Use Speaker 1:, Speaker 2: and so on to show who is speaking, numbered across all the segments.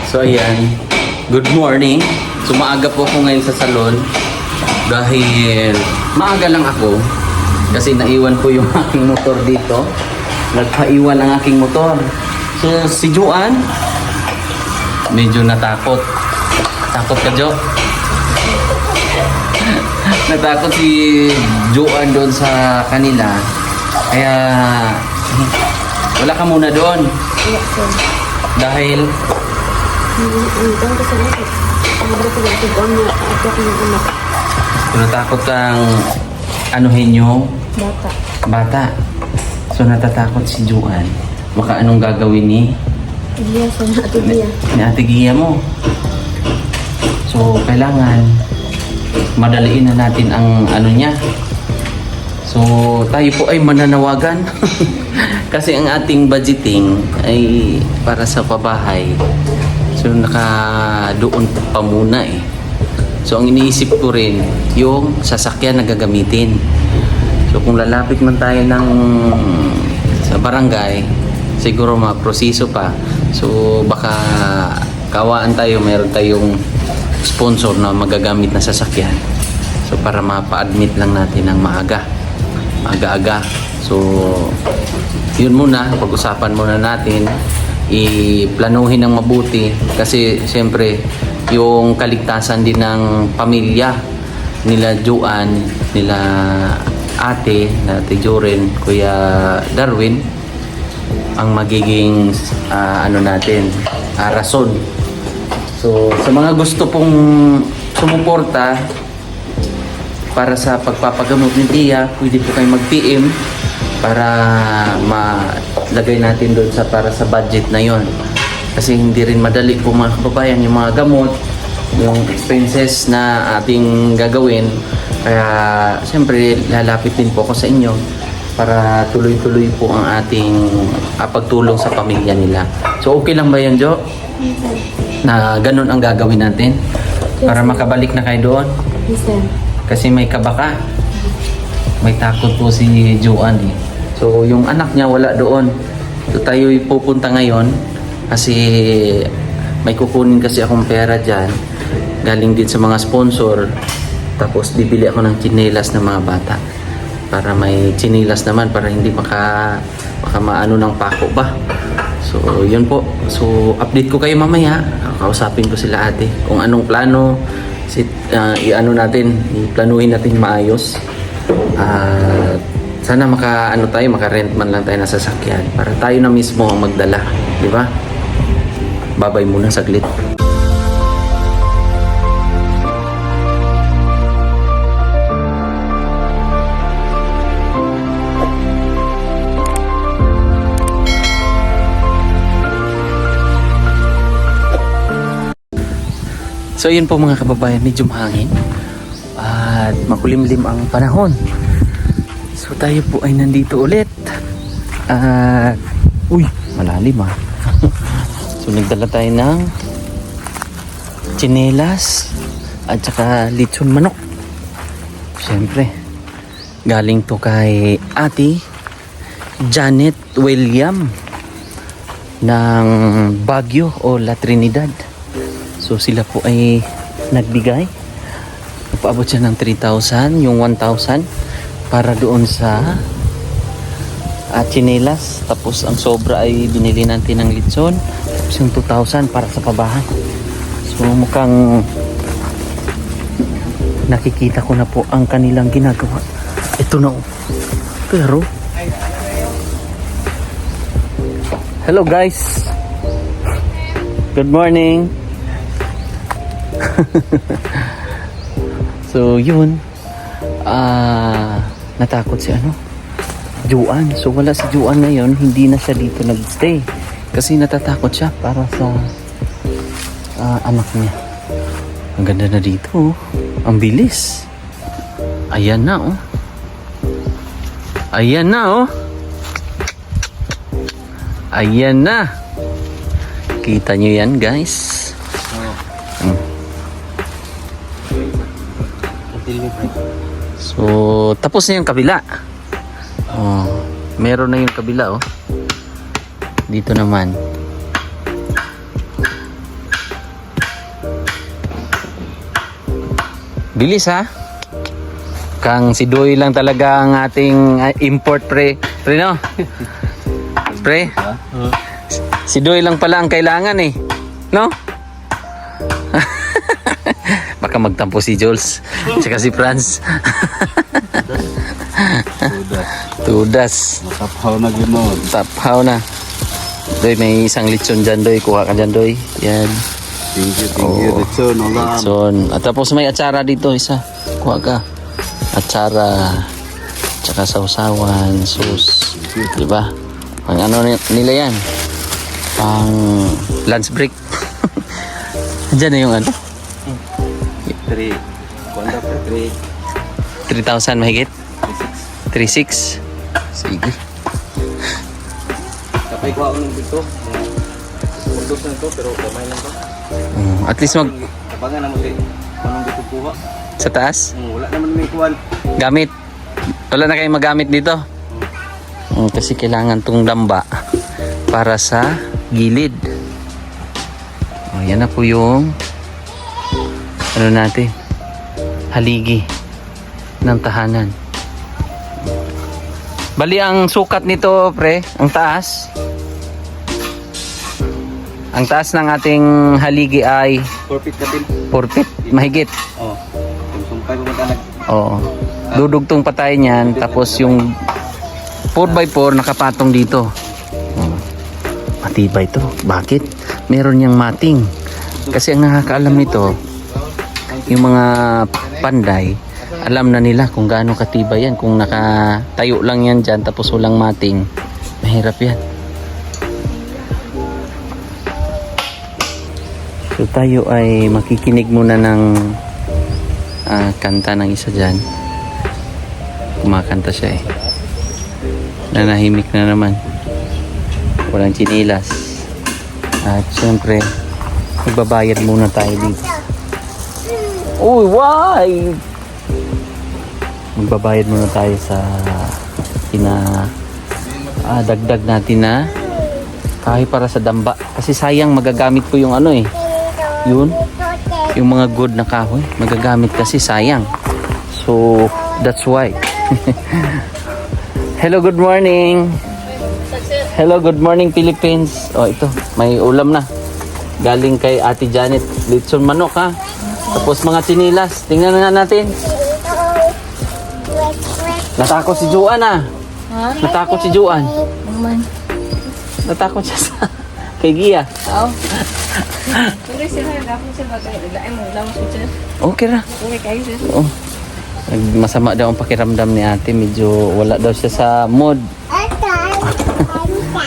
Speaker 1: So ayan, good morning. So maaga po ako ngayon sa salon dahil maaga lang ako kasi naiwan ko yung aking motor dito. Nagpaiwan ang aking motor. So si Joanne medyo natakot. Takot ka, Jo? Natakot si Joanne doon sa kanila. Kaya wala ka muna doon. Dahil natakot kang anuhin yung bata. So natatakot si Joanne. Baka anong gagawin ni Ate Gia mo. So kailangan madaliin na natin ang ano niya. So tayo po ay mananawagan. Kasi ang ating budgeting ay para sa pabahay. So doon pa muna eh. So ang iniisip ko rin yung sasakyan na gagamitin. So kung lalapit man tayo sa barangay, siguro maproseso pa. So baka kawaan tayo, mayroon tayong sponsor na magagamit na sasakyan. So para mapa-admit lang natin ng maaga-aga. So yun muna, pag-usapan muna natin, iplanuhin ng mabuti kasi siyempre yung kaligtasan din ng pamilya nila Joanne, nila ate Joren, Kuya Darwin ang magiging rason. So sa mga gusto pong sumuporta para sa pagpapagamot ni Tia, pwede po kayo mag-PM para malagay natin doon para sa budget na yon. Kasi hindi rin madali po mga kababayan yung mga gamot, yung expenses na ating gagawin. Kaya siyempre lalapit din po ako sa inyo para tuloy-tuloy po ang ating pagtulong sa pamilya nila. So okay lang ba yan, Jo? Na ganun ang gagawin natin para makabalik na kayo doon?
Speaker 2: Yes, sir.
Speaker 1: Kasi may kabaka. May takot po si Joanne eh. So yung anak niya wala doon. So tayo pupunta ngayon kasi may kukunin kasi akong pera dyan. Galing din sa mga sponsor. Tapos bibili ako ng tsinelas ng mga bata. Para may tsinelas naman para hindi baka maano ng pako ba. So yun po. So update ko kayo mamaya. Kausapin ko sila ate kung anong plano. Iplanuhin natin maayos. Sana maka-rent man lang tayo na sasakyan para tayo na mismo ang magdala, di ba? Babay muna saglit. So yun po mga kababayan, medyo mahangin at makulimlim ang panahon. So tayo po ay nandito ulit at malalim ah. So nagdala tayo ng tsinelas at saka lechon manok. Siyempre galing to kay Ate Janet William ng Baguio o La Trinidad. So sila po ay nagbigay. Paabot siya ng 3,000, yung 1,000 para doon sa tsinelas. Tapos ang sobra ay binili natin ng litson. Tapos yung 2,000 para sa pabahay. So mukhang nakikita ko na po ang kanilang ginagawa. Ito na. Pero hello guys. Good morning. So yun, natakot si Joanne. So wala si Joanne ngayon, hindi na siya dito nagstay kasi natatakot siya para sa anak niya. Ang ganda na dito, ang bilis. Ayan na oh. Ayan na oh. Ayan na. Kita nyo yan guys. So tapos na yung kabila. Meron na yung kabila oh. Dito naman Bilis ha. Kang si Doy lang talaga ang ating import pre. Pre no? Pre? Si Doy lang pala ang kailangan eh. No? Baka magtampo si Jules. Tsaka si Franz. Tudas.
Speaker 2: Mataphaw na gano'n.
Speaker 1: Taphaw na. Doy, may isang litson dyan, Doy. Kuha ka dyan, Doy. Yan.
Speaker 2: Thank you, Ritson. Olam.
Speaker 1: Litson. At tapos may atsara dito, isa. Kuha ka. Atsara. Tsaka sausawan, sus. Diba? Ang ano nila yan? Pang lunch break. Diyan na yung ano?
Speaker 2: 3.
Speaker 1: 3,000 mahigit? 3,600. Sige.
Speaker 2: Kapay ko ako ng dito. Purdos na ito, pero kamay lang to.
Speaker 1: At least
Speaker 2: Tabangan na mo din. Anong dito kuha?
Speaker 1: sa taas?
Speaker 2: Wala naman may kuhan.
Speaker 1: Gamit. Wala na kayong magamit dito. Kasi kailangan tong damba para sa gilid. Yan na po yung ano natin, haligi ng tahanan. Bali ang sukat nito, pre, ang taas. Ang taas ng ating haligi ay
Speaker 2: 4 feet na din.
Speaker 1: 4 feet, mahigit.
Speaker 2: Oh. Sumpay mo madalag.
Speaker 1: Oo. Dudugtong patay niyan, tapos yung 4x4 nakapatong dito. Matibay to. Bakit? Meron niyang mating. Kasi ang nakakaalam nito, yung mga panday, alam na nila kung gaano katibay yan. Kung nakatayo lang yan dyan, tapos walang mating, mahirap yan. So tayo ay makikinig muna ng kanta ng isa dyan. Kumakanta siya eh. Nanahimik na naman. Walang chinilas. At syempre, magbabayad muna tayo dito. Uy, why? Magbabayad muna tayo sa dagdag natin na kahoy para sa damba. Kasi sayang magagamit ko yung ano eh. Yun. Yung mga good na kahoy. Magagamit kasi sayang. So, that's why. Hello, good morning. Hello, good morning Philippines. Oh, ito, may ulam na. Galing kay Ate Janet. Litson manok ha. Tapos mga chinilas. Tingnan na natin. Natakot si Juan ah.
Speaker 3: Ha?
Speaker 1: Natakot si Juan.
Speaker 3: Naman.
Speaker 1: Natakot siya sa kay Gia.
Speaker 3: Oo. Pero sila, dapat siya bagay. Ay mo, lawas mo siya.
Speaker 1: Okay ra.
Speaker 3: Okay kayo siya.
Speaker 1: Oh. Masama daw ang pakiramdam ni ate. Medyo wala daw siya sa mood.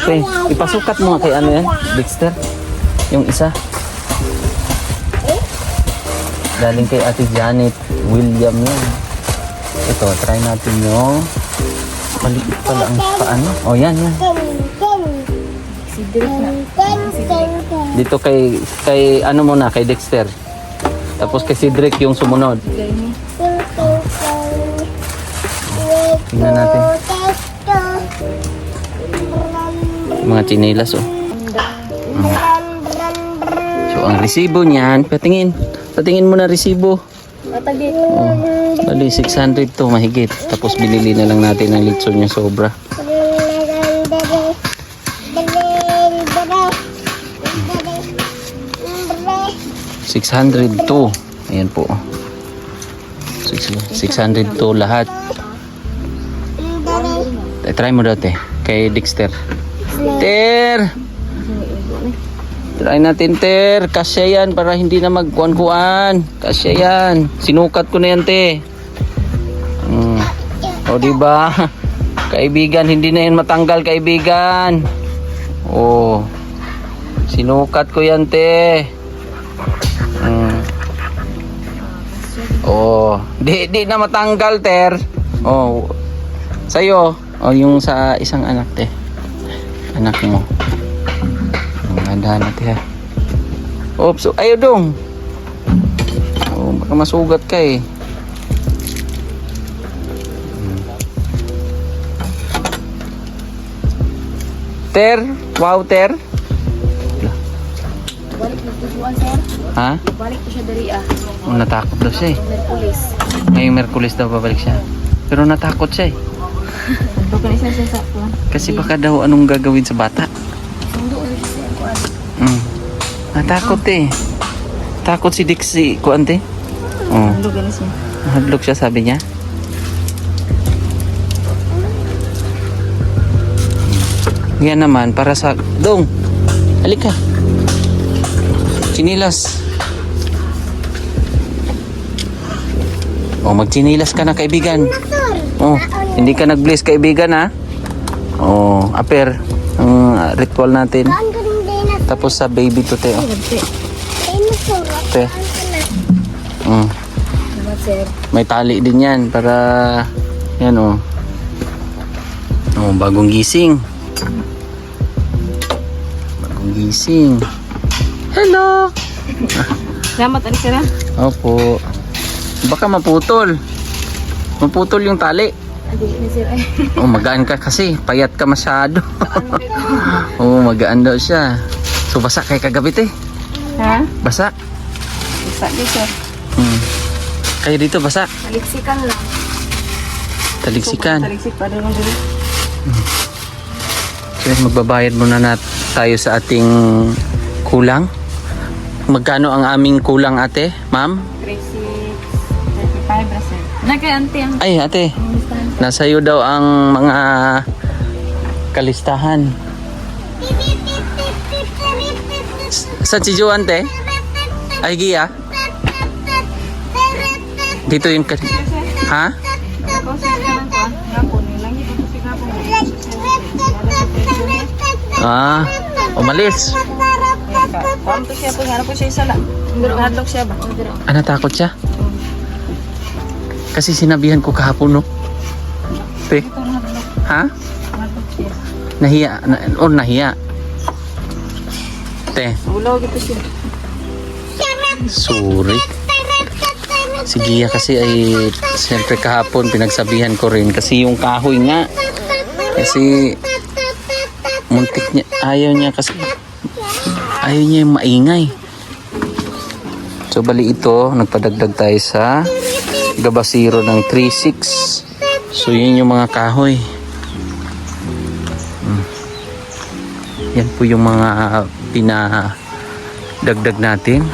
Speaker 1: Okay, ipasukat mo nga kay ano yan, Dexter. Yung isa. Galing kay Ate Janet William yan. Ito, try natin yung maliit pala ang paano. Oh, yan.
Speaker 3: Si Drake na.
Speaker 1: Dito kay ano muna, kay Dexter. Tapos kay Cedric yung sumunod.
Speaker 3: Gay ni.
Speaker 1: Tingnan natin. Mga chinelas oh. So ang resibo niyan, patingin mo na resibo.
Speaker 3: Matagi.
Speaker 1: Oh, bali 600 to mahigit. Tapos binili na lang natin ang litson niya sobra. 602. Ayan po. 602 lahat. Try mo dati kay Dexter. Ter! Try natin, Ter. Kasya yan para hindi na magkuhan-kuhan. Kasya yan. Sinukat ko na yan, te. O, diba? Kaibigan, hindi na yan matanggal, kaibigan. O. Sinukat ko yan, te. O. Di na matanggal, Ter. O. Sa'yo. O, yung sa isang anak, te. Anak mo. Ganda natin ha. Oops, ayaw dong. Oh, baka masugat ka eh. Ter, wow Ter.
Speaker 3: Balik na tujuan, sir.
Speaker 1: Ha?
Speaker 3: Balik to siya dari ah.
Speaker 1: Oh, natakot daw siya eh.
Speaker 3: Merkulis.
Speaker 1: Ngayong Merkulis daw babalik siya. Pero natakot siya eh.
Speaker 3: Bukan isa siya sa kuan.
Speaker 1: Kasi baka daw anong gagawin sa bata.
Speaker 3: Sundo ulit siya kuan.
Speaker 1: Natakot eh. Takot si Dixie. Kuante? Oh.
Speaker 3: Ano ganis niya?
Speaker 1: Hadlok siya sabi niya. Yan naman para sa... Dong! Halika. Chinilas. Oh, magchinilas ka na kaibigan. Oh, hindi ka nag-bless kaibigan ha. Oh, aper. Ang ritual natin. Tapos sa baby to te. Oh. Te.
Speaker 3: Salamat, sir.
Speaker 1: May tali din yan para yan oh. Oh, bagong gising. Bagong gising. Hello.
Speaker 3: Salamat, ano sir?
Speaker 1: Opo. Baka maputol. Maputol yung tali.
Speaker 3: Adi na sir.
Speaker 1: Oh, magaan ka kasi. Payat ka masyado. Oh, magaan daw siya. So, basa kay kagabi te.
Speaker 3: Ha?
Speaker 1: Basa.
Speaker 3: Isa di sir.
Speaker 1: Kayo dito basa.
Speaker 3: Aliksikan lang.
Speaker 1: Taliksikan.
Speaker 3: Taliksik pa doon dito.
Speaker 1: So, magbabayad muna na tayo sa ating kulang. Magkano ang aming kulang ate, ma'am?
Speaker 3: 36, 35 na sir. Nagka-ante ang
Speaker 1: Ay ate,
Speaker 3: listahan.
Speaker 1: nasa iyo daw ang mga kalistahan. Sa si Jo ante? Ay Gia? Dito yung... Ha?
Speaker 3: Ako sir ka lang kuan. Nga po, nilangi ko kasi nga po.
Speaker 1: Ah, umalis.
Speaker 3: Kuan to siya po, nga po siya isa lang. Hadlok siya ba?
Speaker 1: Ah, natakot siya? Kasi sinabihan ko kahapon, no? Te,
Speaker 3: Ito hadlok.
Speaker 1: ha?
Speaker 3: Hadlok siya.
Speaker 1: Nahiya, nahiya. Te,
Speaker 3: Ulaw gitu siya.
Speaker 1: sorry. Si Gia kasi ay siyempre kahapon pinagsabihan ko rin kasi yung kahoy nga. Kasi muntik niya, ayaw niya yung maingay. So bali ito, nagpadagdag tayo sa gabasiro ng 3.6. So yun yung mga kahoy. Yan po yung mga pinadagdag natin.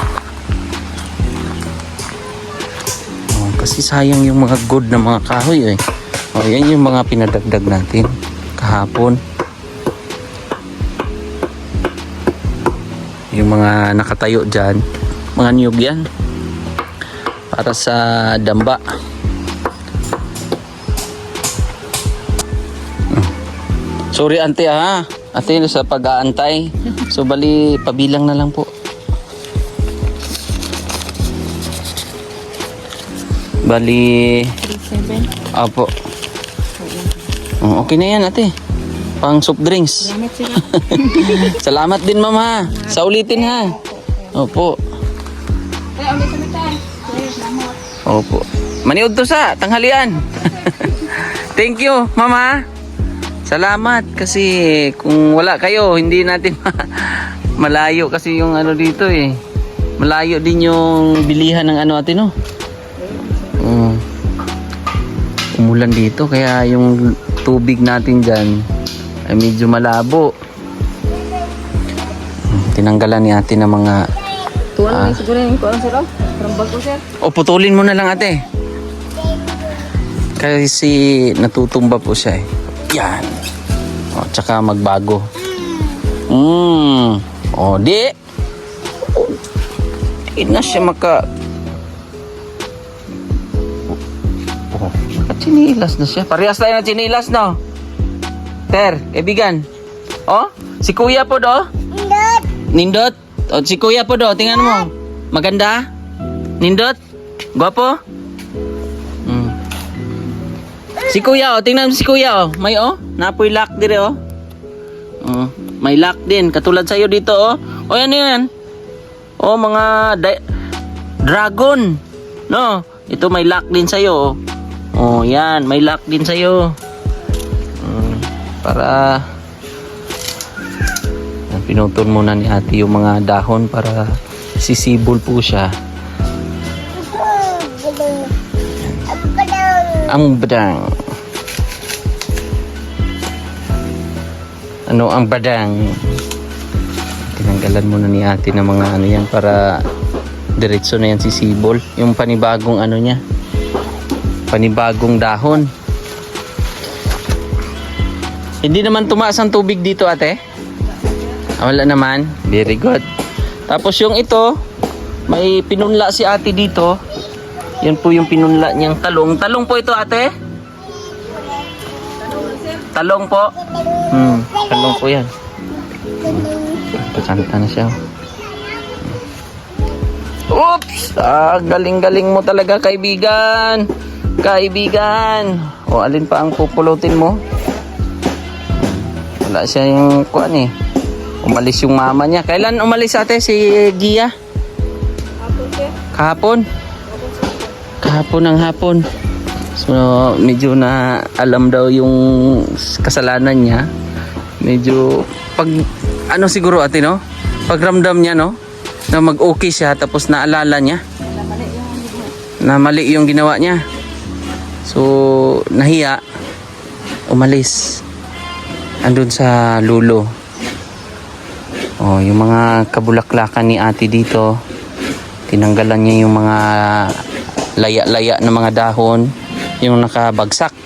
Speaker 1: Oh, kasi sayang yung mga good na mga kahoy eh. Oh, yan yung mga pinadagdag natin kahapon. Yung mga nakatayo dyan, mga niyog yan para sa damba. Sorry ante ha, ate sa pag-aantay. So bali pabilang na lang po. Bali
Speaker 3: 37.
Speaker 1: apo. Oh, okay na yan ate. Pang soft drinks.
Speaker 3: Salamat sir.
Speaker 1: Salamat din mama. Sa ulitin ha. Opo.
Speaker 3: Ay, ulit sa mitan. Salamat.
Speaker 1: Opo. Maniod to sa tanghalian. Thank you, mama. Salamat kasi kung wala kayo, hindi natin malayo kasi yung ano dito eh. Malayo din yung bilihan ng ano ate no. Umulan dito kaya yung tubig natin diyan ay medyo malabo. Tinanggalan ni ate ng mga
Speaker 3: Tuwan na siguro yung kuwan sir. Rambag ko sir.
Speaker 1: o putulin mo na lang ate. Kasi natutumba po siya eh. Yan. O, tsaka magbago. O, di. Hindi na siya maka... Oh, chinilas na siya. Parehas tayo na chinilas, no? Ter, kaibigan. Oh, si kuya po do. Nindot. Nindot? O, si kuya po do. Tingnan mo. Maganda? Nindot? Gwapo? Si kuya oh, tingnan mo si kuya oh. May oh, napoy lock dire oh. Oh, may lock din katulad sa iyo dito oh. O yan yan. Oh, mga dragon. No, ito may lock din sa iyo oh. Oh, yan, may lock din sa iyo. Para Pinutol muna ni ate yung mga dahon para sisibol po siya. Ang badang. Ano ang badang? Tinanggalan muna ni ate ng mga ano yan para diretso na yan sisibol. Yung panibagong ano niya. Panibagong dahon. Hindi naman tumaas ang tubig dito ate? Wala naman. Very good. Tapos yung ito, may pinunla si ate dito. Yan po yung pinunla niyang talong. Talong po ito ate? Talong po? Talong po yan. Pasanta na siya. Oops! Galing-galing mo talaga kaibigan. Kaibigan. O alin pa ang pupulutin mo? Wala siya yung kuan eh. Umalis yung mama niya. Kailan umalis ate si Gia? Kahapon. Kahapon ng hapon. So medyo na alam daw yung kasalanan niya. Medyo pag ano siguro ate no? Pagramdam niya no? Na mag-okay siya tapos naalala niya. Na mali yung ginawa niya. So nahiya. Umalis. Andun sa lulo. Oh, yung mga kabulaklakan ni ate dito. Tinanggalan niya yung mga laya-laya na mga dahon. Yung nakabagsak.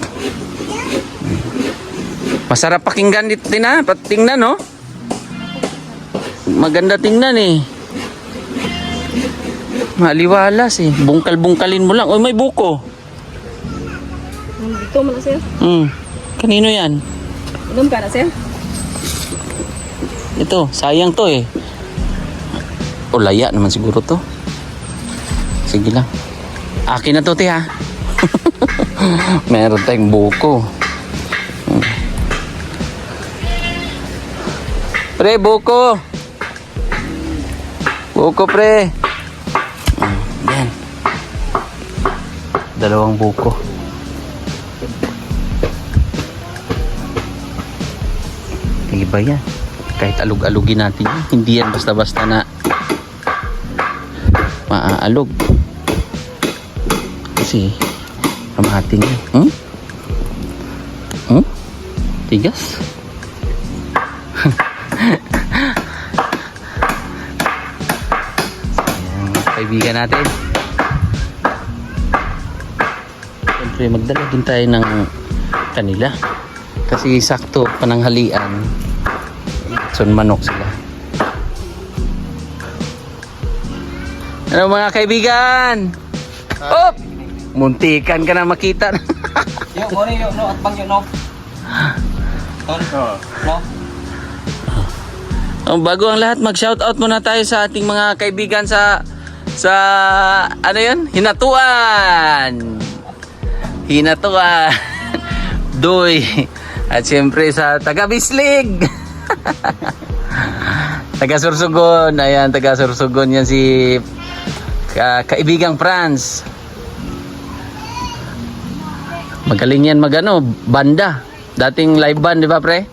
Speaker 1: Masarap pakinggan dito din ha. Tingnan no. Maganda tingnan eh. Maliwalas eh. Bungkal-bungkalin mo lang. Uy, may buko.
Speaker 3: Dito mo na sir.
Speaker 1: Kanino yan?
Speaker 3: Inom ka na sir.
Speaker 1: Ito, sayang to eh. O laya naman siguro to. Sige lang. Akin na to te ha. Meron tayong buko. Pre, buko. Buko pre. Yan. Dalawang buko. Iba yan. Kahit alug-alugin natin yan. Hindi yan basta-basta na maaalog. Kasi kamahating yan. Tigas. Ayan, kaibigan natin. Siyempre magdala din tayo ng kanila. Kasi sakto pananghalian. Sun manok sila. Ano mga kaibigan? Oh! Muntikan ka na makita.
Speaker 2: Yo, mori yo no at bang yo no. Ton. No.
Speaker 1: Bago ang lahat, mag-shoutout muna tayo sa ating mga kaibigan sa ano 'yun? Hinatuan. Hinatuan. Doy. At siyempre sa taga Bislig. Taga Sursugon. Ayan, taga Sursugon yan si kaibigang Franz. Magaling yan magano, banda. Dating live band, di ba pre?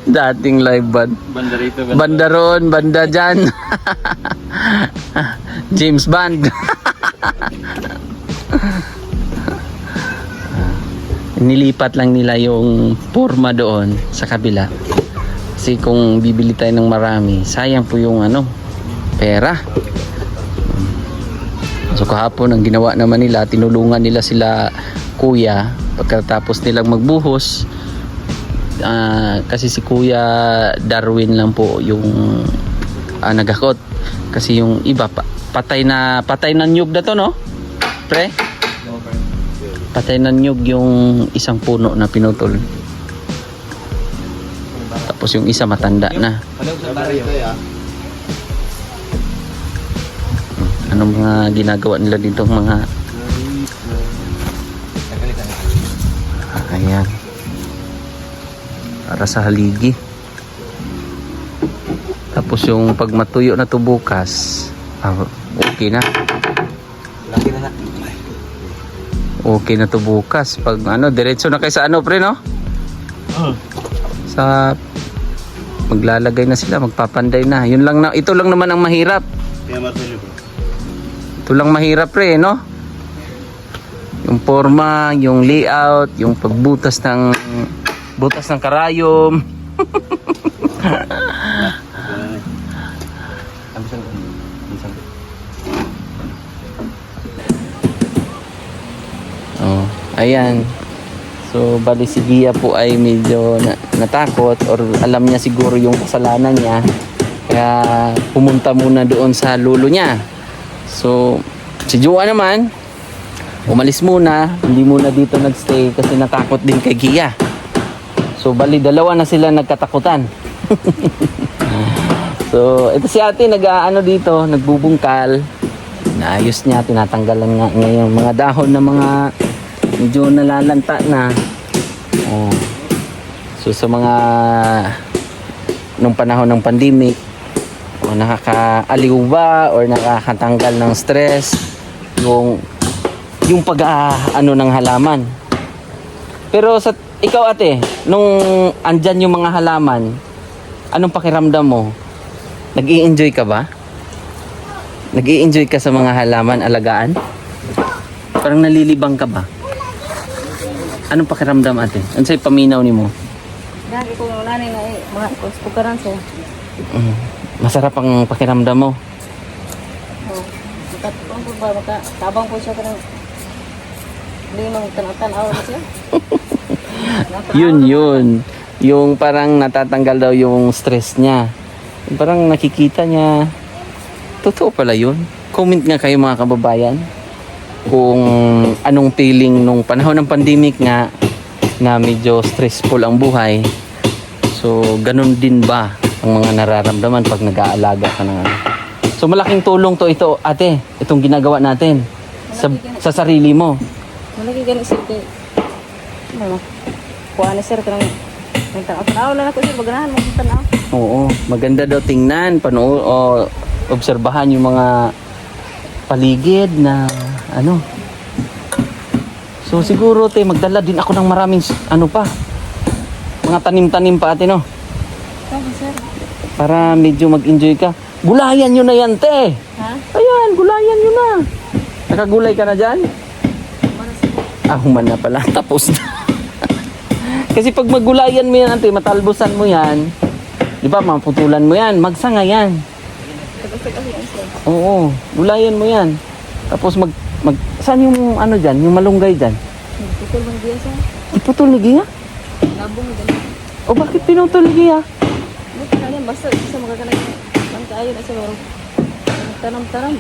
Speaker 1: Dating live band.
Speaker 2: Banda rito.
Speaker 1: Banda ron, banda dyan. James Band. Nilipat lang nila yung forma doon sa kabila. Kasi kung bibili tayo ng marami, sayang po yung ano, pera. So kahapon ang ginawa naman nila, tinulungan nila sila kuya pagkatapos nilang magbuhos. Kasi si Kuya Darwin lang po yung nagakot. Kasi yung iba patay na nyug na to no? Pre? Patay na nyug yung isang puno na pinutol. Tapos yung isa matanda na. Anong mga ginagawa nila dito mga ayan. Para sa haligi. Tapos yung pag matuyo na to bukas, okay na. Okay na to bukas. Pag ano, diretso na kayo sa ano pre no? sa maglalagay na sila, magpapanday na. Yun lang na, ito lang naman ang mahirap. Ito lang mahirap pre, no? Yung forma, yung layout, yung pagbutas ng karayom. Oh, ayan. So, bali si Gia po ay medyo natakot or alam niya siguro yung kasalanan niya. Kaya pumunta muna doon sa lolo niya. So, si Joa naman, umalis muna. Hindi muna dito nagstay kasi natakot din kay Gia. So, bali dalawa na sila nagkatakutan. So, ito si ate nag-aano dito, nagbubungkal. Naayos niya, tinatanggalan nga ngayon mga dahon na mga medyo nalalanta na. Oh. So sa mga nung panahon ng pandemic, o nakakaaliw ba or nakakatanggal ng stress yung pag-ano ng halaman. Pero sa ikaw ate, nung andyan yung mga halaman, anong pakiramdam mo? Nag-i-enjoy ka ba? Nag-i-enjoy ka sa mga halaman, alagaan? Parang nalilibang ka ba? Anong pakiramdam ate? Ano sa'yo paminaw ni mo?
Speaker 3: Dahil ko nani na mga kuspukaran siya.
Speaker 1: Masarap ang pakiramdam mo.
Speaker 3: Oh. Makatapang po ba? Tabang po siya ka ng limang tanatan-aw na siya.
Speaker 1: Yun. Yung parang natatanggal daw yung stress niya. Yung parang nakikita niya. Totoo pala yun. Comment nga kayo mga kababayan. Kung anong feeling nung panahon ng pandemic nga na medyo stressful ang buhay. So, ganun din ba ang mga nararamdaman pag nag-aalaga ka ng ano? So, malaking tulong to ito, ate. Itong ginagawa natin sa sarili mo.
Speaker 3: Malagi ganun sir kay ano? Kuha na sir ka ng tanaw lang ako sir. Baganahan mo ng tanaw.
Speaker 1: Oo, maganda daw tingnan, o obserbahan yung mga paligid na ano. So siguro te magdala din ako ng maraming ano pa. Mga tanim-tanim pa ate no.
Speaker 3: Sabi sir.
Speaker 1: Para medyo mag-enjoy ka. Gulayan nyo na yan te.
Speaker 3: Ha?
Speaker 1: Ayan, gulayan nyo na. Nakagulay ka na dyan?
Speaker 3: Para sir.
Speaker 1: Human na pala. Tapos na. Kasi pag magulayan mo yan ate, matalbusan mo yan. Di ba, maputulan mo yan. Magsanga yan.
Speaker 3: Tapos yan sir.
Speaker 1: Oo, gulayan mo yan. Tapos saan yung ano dyan? Yung malunggay dyan?
Speaker 3: Putol man diya sir.
Speaker 1: Iputol ni Gia?
Speaker 3: Labong mo ganun.
Speaker 1: O bakit pinutol ni Gia?
Speaker 3: Ano ka na basta isa magkakalay. Ang kaayo na sa laro. Tanam-tanam.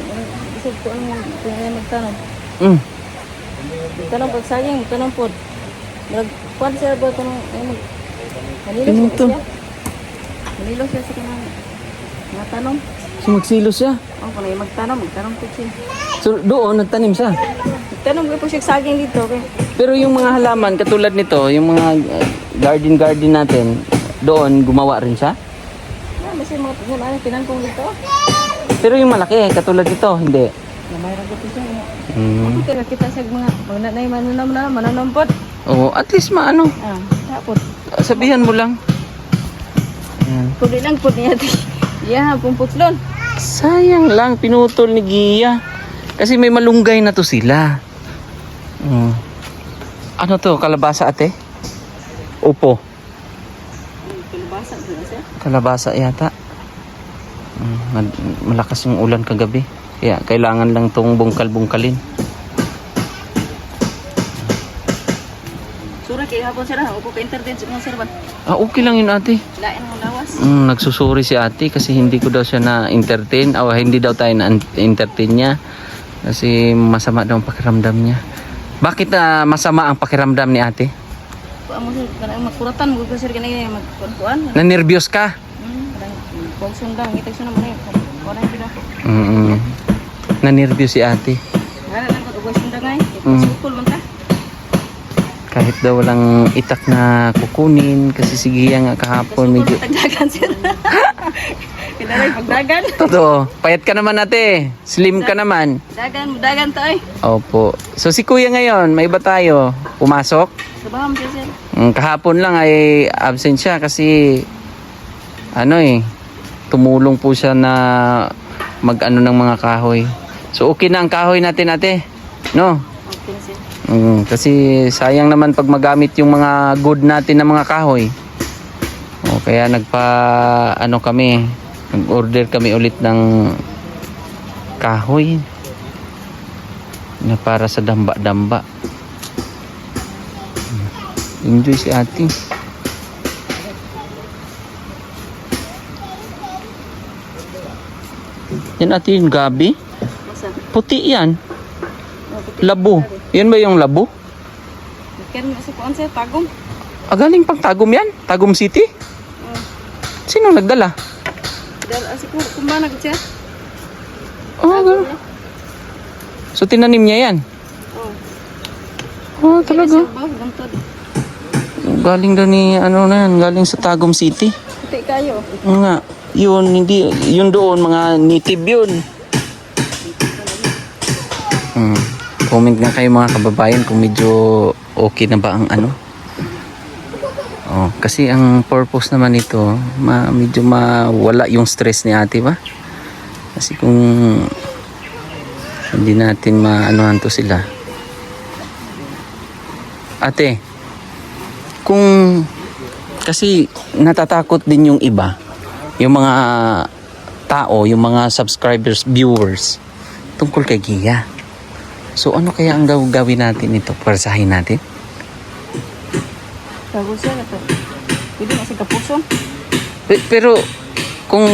Speaker 3: Isa ko ang kaya magtanam. Tanam pag sayang, tanam po. Nagkuhan siya ba tanong Manilo siya. Manilo siya sa kanang mga tanong.
Speaker 1: So magsilos siya?
Speaker 3: Oh, kung ay magtanong po siya.
Speaker 1: So doon, nagtanim siya?
Speaker 3: Tanong ko po siya saging dito. Okay?
Speaker 1: Pero yung mga halaman, katulad nito, yung mga garden natin, doon, gumawa rin siya?
Speaker 3: Kasi mga pinangkong dito.
Speaker 1: Pero yung malaki, katulad nito, hindi.
Speaker 3: Namayroon ko po siya. Kaya kita sa mga nanay mananampot.
Speaker 1: Oo, at least maano.
Speaker 3: Tapos.
Speaker 1: Sabihan mo lang. Ayan.
Speaker 3: Pwede lang po niya. Yeah, pumputlon.
Speaker 1: Sayang lang, pinutol ni Gia. Kasi may malunggay na to sila. Ano to, kalabasa ate? Upo.
Speaker 3: Kalabasa na siya.
Speaker 1: Kalabasa yata. Malakas yung ulan kagabi. Kaya kailangan lang tong bungkal-bungkalin.
Speaker 3: Sura kaya hapon sila. Upo ka internet sa mga serban.
Speaker 1: Okay lang yun ate.
Speaker 3: Lain mo lawas.
Speaker 1: Nagsusuri si ate kasi hindi ko daw siya na-entertain. O hindi daw tayo na-entertain niya. Kasi masama daw ang pakiramdam niya. Bakit masama ang pakiramdam ni ate?
Speaker 3: Kuan mo sir, kanang makuratan mo ko sir kanay magkuan.
Speaker 1: Nanervyos ka?
Speaker 3: Kung sundang itag sa naman wala pila.
Speaker 1: Nanervyos si ate.
Speaker 3: Wala lang ko sundang ay. Sukol man ta.
Speaker 1: Kahit daw walang itak na kukunin kasi sige nga kahapon medyo
Speaker 3: Tagdagan sir. Daray, pagdagan.
Speaker 1: Totoo. Payat ka naman ate. Slim ka naman.
Speaker 3: Dagan to ay.
Speaker 1: Opo. So si kuya ngayon, may iba tayo. Pumasok?
Speaker 3: Sabaham siya sir.
Speaker 1: Kahapon lang ay absent siya kasi tumulong po siya na mag-ano ng mga kahoy. So okay na ang kahoy natin ate. No?
Speaker 3: Okay sir.
Speaker 1: Kasi sayang naman pag magamit yung mga good natin na mga kahoy. Kaya nag-order kami ulit ng kahoy na para sa damba-damba. Enjoy si ate. Yan ate yung gabi.
Speaker 3: Masa?
Speaker 1: Puti yan.
Speaker 3: Puti.
Speaker 1: Labo. Yan ba yung labo?
Speaker 3: Kaya na sa kuan sir, tagom.
Speaker 1: Galing pang Tagum yan? Tagum City? Sino nagdala?
Speaker 3: Dahil asik mo, kumana ko siya.
Speaker 1: Ganun. So tinanim niya yan? Talaga?
Speaker 3: Gantod.
Speaker 1: Galing daw ni galing sa Tagum City.
Speaker 3: Puti kayo.
Speaker 1: Nga, yun doon, mga native yun. Comment nga kayo mga kababayan kung medyo okay na ba ang kasi ang purpose naman ito, medyo mawala yung stress ni ate ba? Kasi kung hindi natin maanohan to sila. Ate, kasi natatakot din yung iba, yung mga tao, yung mga subscribers, viewers, tungkol kay Gia. So ano kaya ang gawin natin ito? Pwersahin natin?
Speaker 3: Bago siya na to. Pwede na sa kapusong.
Speaker 1: Pero kung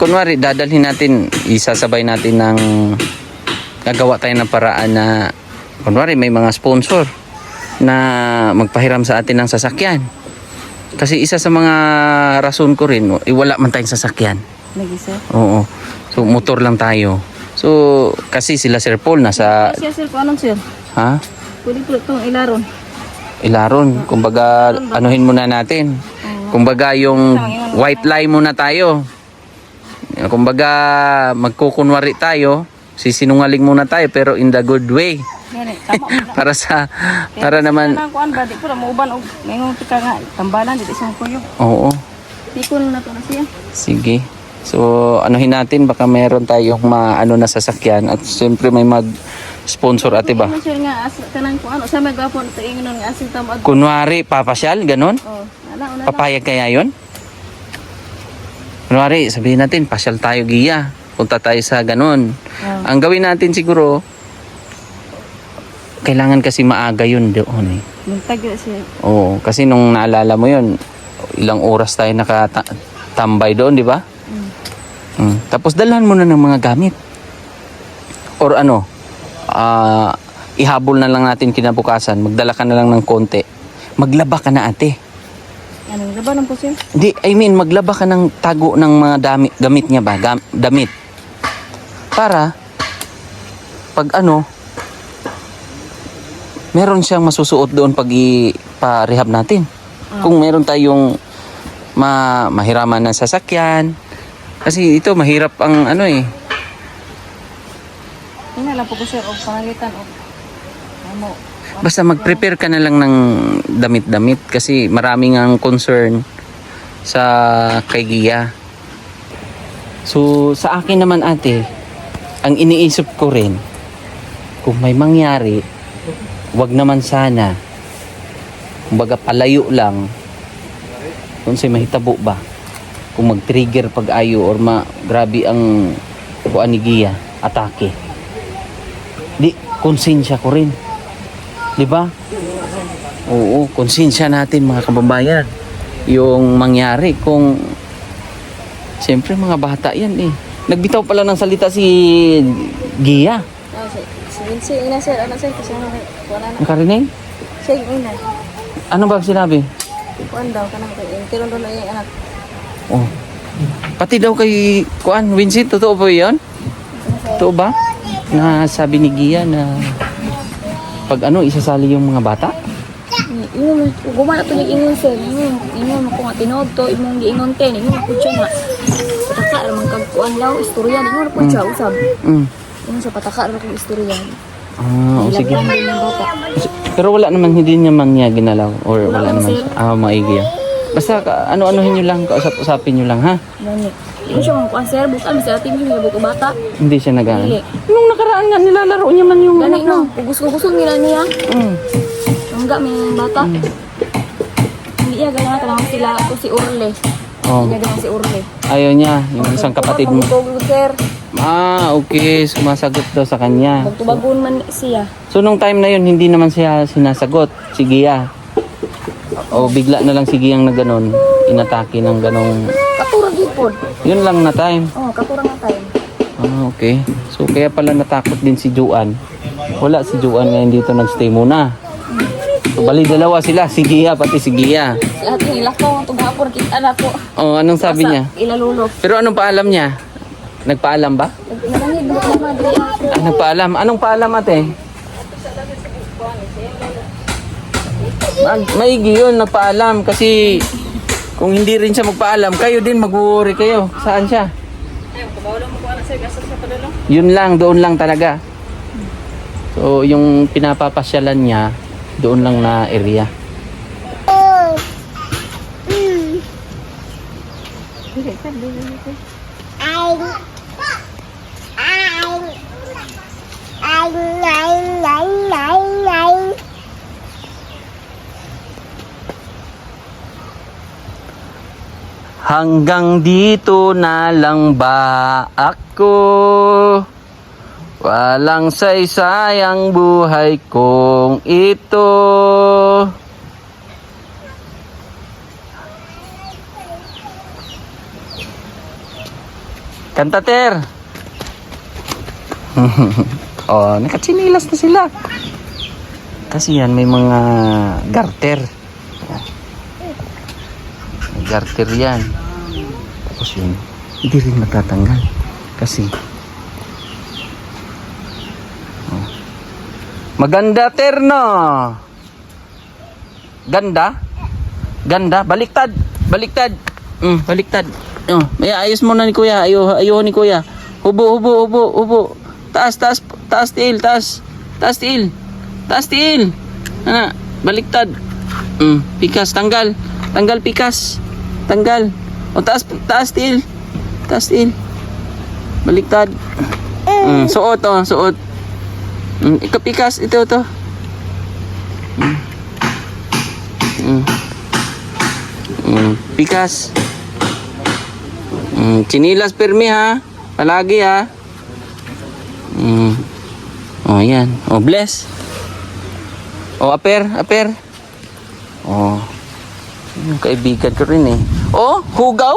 Speaker 1: kunwari dadalhin natin, isasabay natin ng gagawa tayo ng paraan na kunwari may mga sponsor na magpahiram sa atin ng sasakyan. Kasi isa sa mga rason ko rin, wala man tayong sasakyan.
Speaker 3: Nag-isa.
Speaker 1: Oo. So motor lang tayo. So kasi sila Sir Paul nasa
Speaker 3: Siya sir, paano sir?
Speaker 1: ha?
Speaker 3: Pwede po itong ilaron.
Speaker 1: Ilaron. Kumbaga anuhin muna natin. Kumbaga yung white lie muna tayo. Kumbaga magkukunwari tayo, sisinungaling muna tayo pero in the good way.
Speaker 3: Gani, tama mo na.
Speaker 1: para naman
Speaker 3: Nang kuan ba di ko na mauban og mayong tika nga tambalan di sa kuyo.
Speaker 1: oo.
Speaker 3: Di ko na to na siya.
Speaker 1: Sige. So anuhin natin baka meron tayong na sasakyan at siyempre may mag-sponsor ate ba?
Speaker 3: Ano sir nga as kanang kuan sa may gapon to ingon nga asin tamad.
Speaker 1: Kunwari papasyal ganon?
Speaker 3: Oh, una.
Speaker 1: Papayag kaya yon? Kunwari, sabihin natin, pasyal tayo Gia. Punta tayo sa ganun. Ang gawin natin siguro, kailangan kasi maaga yun doon eh.
Speaker 3: Muntag siya.
Speaker 1: Oo, kasi nung naalala mo yun, ilang oras tayo nakatambay doon, di ba? Tapos dalhan mo na ng mga gamit. Or ihabol na lang natin kinabukasan, magdala ka na lang ng konti. Maglaba ka na ate.
Speaker 3: Anong laban po siya?
Speaker 1: Hindi, maglaba ka ng tago ng mga gamit niya ba? Damit. Para, pag meron siyang masusuot doon pag ipa-rehab natin. Kung meron tayong mahiraman ng sasakyan. Kasi ito, mahirap ang
Speaker 3: Ina lang po ko sir og pangagitan og
Speaker 1: Basta mag-prepare ka na lang ng damit-damit kasi maraming ang concern sa kay Gia. So sa akin naman ate, ang iniisip ko rin, kung may mangyari, wag naman sana. Kumbaga palayo lang. Kung say mahitabo ba? Kung mag-trigger pag-ayo or grabe ang kuan ni Gia, atake. Di, konsensya ko rin. Di ba? Oo, konsensya natin mga kababayan. Yung mangyari kung siyempre mga bata yan eh. Nagbitaw pala ng salita si Gia.
Speaker 3: si ina sir, ano sir kasi wala na.
Speaker 1: Ang karinig?
Speaker 3: Siya ina.
Speaker 1: Ano ba sinabi?
Speaker 3: Kuan daw kanang tiron doon ay anak.
Speaker 1: Oh. Pati daw kay Kuan, Vincent, totoo po yun? Totoo ba? Na sabi ni Gia na pag isasali yung mga bata?
Speaker 3: Ingon, gumana to ni ingon sir. Ingon mo ko nga tinog to, imong giingon ten, ingon po siya nga. ilaw, istorya. Di mo na po siya usab.
Speaker 1: Mm.
Speaker 3: Yung sa pataka rin kong istorya.
Speaker 1: Ah, o sige.
Speaker 3: Ilagyan din ng bata.
Speaker 1: Pero wala naman, hindi naman niya ginalaw. Or
Speaker 3: Wala
Speaker 1: wala
Speaker 3: naman,
Speaker 1: naman.
Speaker 3: sir.
Speaker 1: Maigi ah. Basta ano-anuhin nyo lang, kausap-usapin nyo lang ha.
Speaker 3: Ganit. Hindi mo siya mga kuan, sir. Bukan, sa ating yung nilabot bata.
Speaker 1: Hindi siya nag-ano.
Speaker 3: Dili.
Speaker 1: Nung nakaraan nga, nilalaro niya man yung
Speaker 3: Ganit
Speaker 1: anak mo.
Speaker 3: no. Gusto nila niya.
Speaker 1: Mm.
Speaker 3: Hangga may bata. Hindi niya ganyan ka sila. Ito si Urle.
Speaker 1: Oh.
Speaker 3: Hindi niya ganyan si Urle.
Speaker 1: Ayaw niya, yung isang kapatid mo.
Speaker 3: Magtugod, sir.
Speaker 1: Okay. Sumasagot daw sa kanya.
Speaker 3: Magtubagon man siya.
Speaker 1: So nung time na yun, hindi naman siya sinasagot. Si Gia. O bigla na lang si Gia ang naganon. Inatake ng ganong...
Speaker 3: Katurang hipod.
Speaker 1: Yun lang na time.
Speaker 3: Oh, katurang na time.
Speaker 1: Okay. So kaya pala natakot din si Juan. Wala si Juan ngayon dito nagstay muna. So bali dalawa sila, si Gia pati si Gia.
Speaker 3: Lahat yung ilakaw ang tugapon. Kita na po.
Speaker 1: Oh, anong sabi niya?
Speaker 3: Ilalulok.
Speaker 1: Pero anong paalam niya? Nagpaalam ba?
Speaker 3: Nangid mo naman diri.
Speaker 1: Nagpaalam. Anong paalam ate? Maigi yun, nagpaalam. Kasi kung hindi rin siya magpaalam, kayo din mag-worry kayo. Saan siya? Yun lang, doon lang talaga. So yung pinapapasyalan niya, doon lang na area. Hanggang dito na lang ba ako? Walang saysayang buhay kong ito. Kantater. Oh, nakatsinilas na sila. Kasi yan may mga garter. May garter yan. Tapos yun, hindi rin matatanggal. Kasi maganda terno. Ganda? Ganda? Baliktad. Baliktad. Baliktad. May ayos mo na ni kuya. Ayaw ni kuya. Hubo. Taas tiil. Taas tiil. Ano? Baliktad. Pikas. Tanggal. Tanggal pikas. Tanggal. O taas tiil. Baliktad. Suot. Ikapikas ito to. Pikas. Chinilas permi ha. Palagi ha. Oh yan. Oh bless. Oh aper. Oh. Yung kaibigan ko rin eh. Oh, hugaw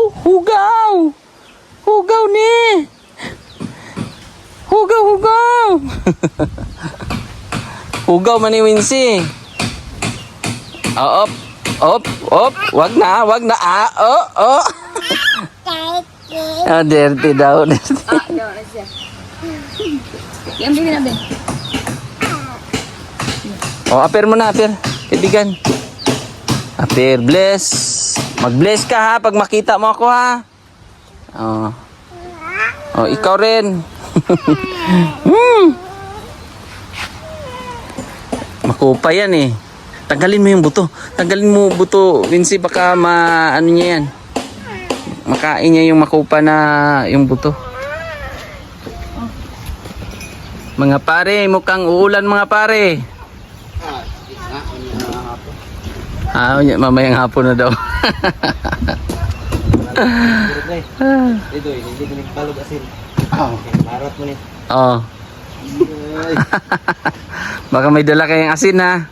Speaker 1: ni. Hugaw. Hugaw man ni Wincy. Op. Wag na. Oh. Dirty daw.
Speaker 3: Diyan na siya. Yan din na din.
Speaker 1: Oh, aper mo na, aper. Kaibigan. Aper, bless. Mag-bless ka ha pag makita mo ako ha. Oh, ikaw rin. Makupa yan eh. Tanggalin mo yung buto. Wincy, baka ano niya yan. Makain niya yung makupa na yung buto. Mga pare, mukhang uulan mga pare. Mamayang hapon na daw.
Speaker 2: Ito, hindi ko nagbalog asin. Marot mo ni.
Speaker 1: Oh. Baka may dala kayong asin ha.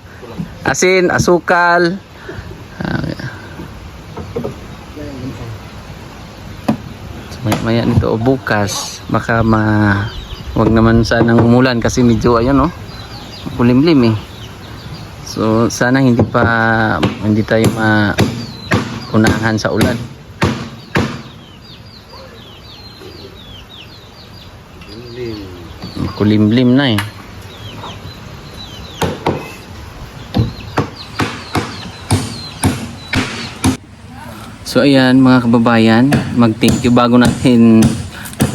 Speaker 1: Asin, asukal. Maya nito o bukas baka wag naman sanang umulan kasi medyo ayun kulimlim eh. So sana hindi tayo maunahan sa ulan. Kulimlim na eh. So ayan mga kababayan, mag-thank you bago natin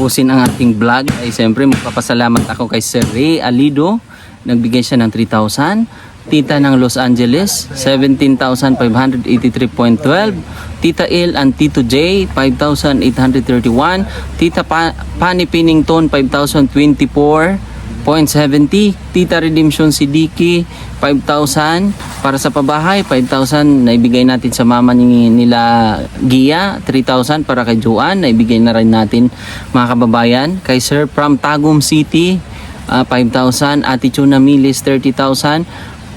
Speaker 1: tapusin ang ating vlog ay siyempre magpapasalamat ako kay Sir Ray Alido. Nagbigay siya ng 3,000. Tita ng Los Angeles, 17,583.12. Tita Il and Tito J, 5,831. Tita Pani Pinnington, 5,024.70. Tita Redemption Sidiki, 5,000. Para sa pabahay, 5,000 naibigay natin sa mama nila Gia, 3,000 para kay Joanne, naibigay na rin natin mga kababayan. Kay Sir from Tagum City, 5,000. Ate Chuna Milis, 30,000.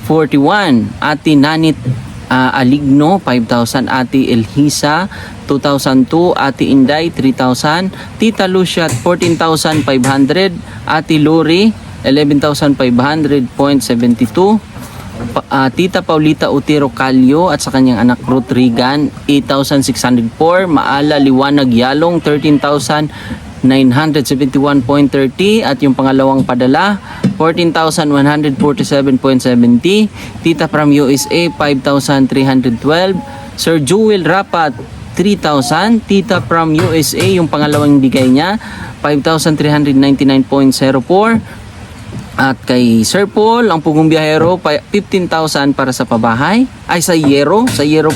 Speaker 1: 41. Ate Nanit Aligno, 5,000. Ate Elhisa, 2,002. Ate Inday, 3,000. Tita Lucia, 14,500. Ate Lori, 11,500.72. Tita Paulita Utero Calio at sa kanyang anak Ruth Regan, 8,604. Maala Liwanag Yalong, 13,971.30. At yung pangalawang padala, 14,147.70. Tita from USA, 5,312. Sir Jewel Rapat, 3,000. Tita from USA, yung pangalawang bigay niya, 5,399.04. At kay Sir Paul, ang Pugong Biyahero, 15,000 para sa pabahay. Ay, sa Yero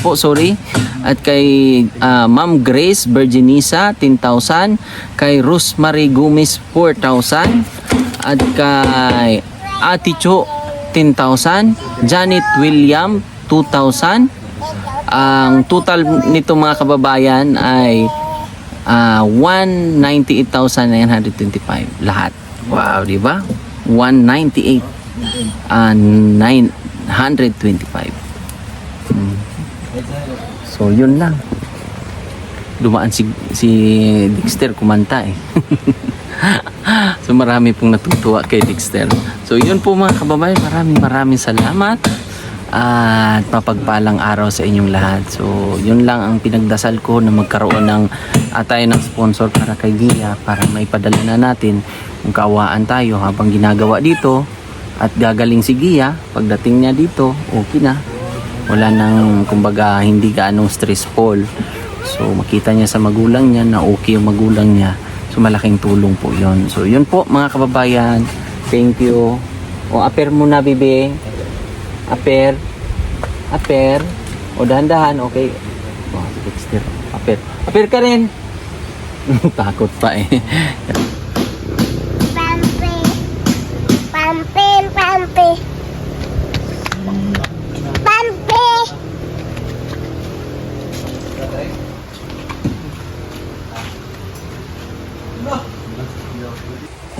Speaker 1: po, sorry. At kay Ma'am Grace Virginisa, 10,000. Kay Rosemary Gomez, 4,000. At kay Ate Cho, 10,000. Janet William, 2,000. Ang total nito mga kababayan ay 198,925 lahat. Wow, di ba? 198,925. So yun lang. Dumaan si Dexter kumanta eh. So marami pong natutuwa kay Dexter. So yun po mga kababayan, maraming salamat at mapagpalang araw sa inyong lahat. So yun lang ang pinagdasal ko na magkaroon ng tayo ng sponsor para kay Gia, para maipadala na natin kung kaawaan tayo habang ginagawa dito. At gagaling si Gia, pagdating niya dito okay na, wala nang kumbaga hindi gaanong stressful. So makita niya sa magulang niya na okay yung magulang niya. So malaking tulong po yun. So yun po mga kababayan, thank you. O aper muna bibi, aper o dahan-dahan, okay. O Dexter, aper ka rin. Takot pa eh.
Speaker 4: Pampi.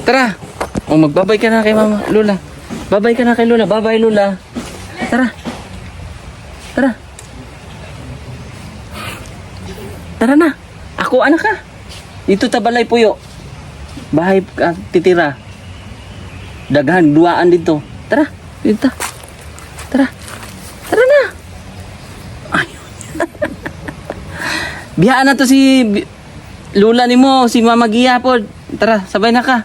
Speaker 1: Tara. O magbabay ka na kay Mama Lola. Babay ka na kay Lola. Babay Lola. Tara. Tara na. Ako anak ka. Dito tabalay puyo. Bahay ka titira. Daghan duaan dito. Tara. Dito. Tara na. Ayun. Biyaan na to si Lola nimo, si Mama Gia po. Tara, sabay na ka.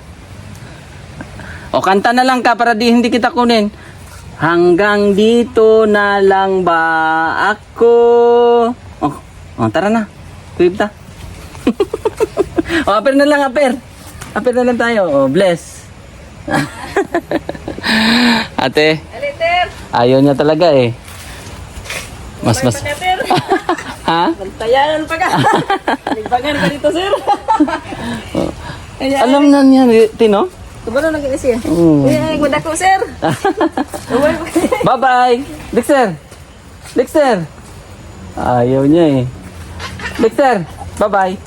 Speaker 1: O kanta na lang ka para hindi kita kunin. Hanggang dito na lang ba ako? O tara na. Kuwib ta. O aper na lang, aper. Aper na lang tayo. O bless. Ate. Ayaw niya talaga eh. Mas. Ha?
Speaker 3: Bantayan pa ka. Nagbangan ka dito, sir.
Speaker 1: Alam na niya, Tino?
Speaker 3: Kabalo nag siya. Uy, ko sir.
Speaker 1: Bye-bye. Dexter. Ayaw niya eh. Dexter, bye-bye.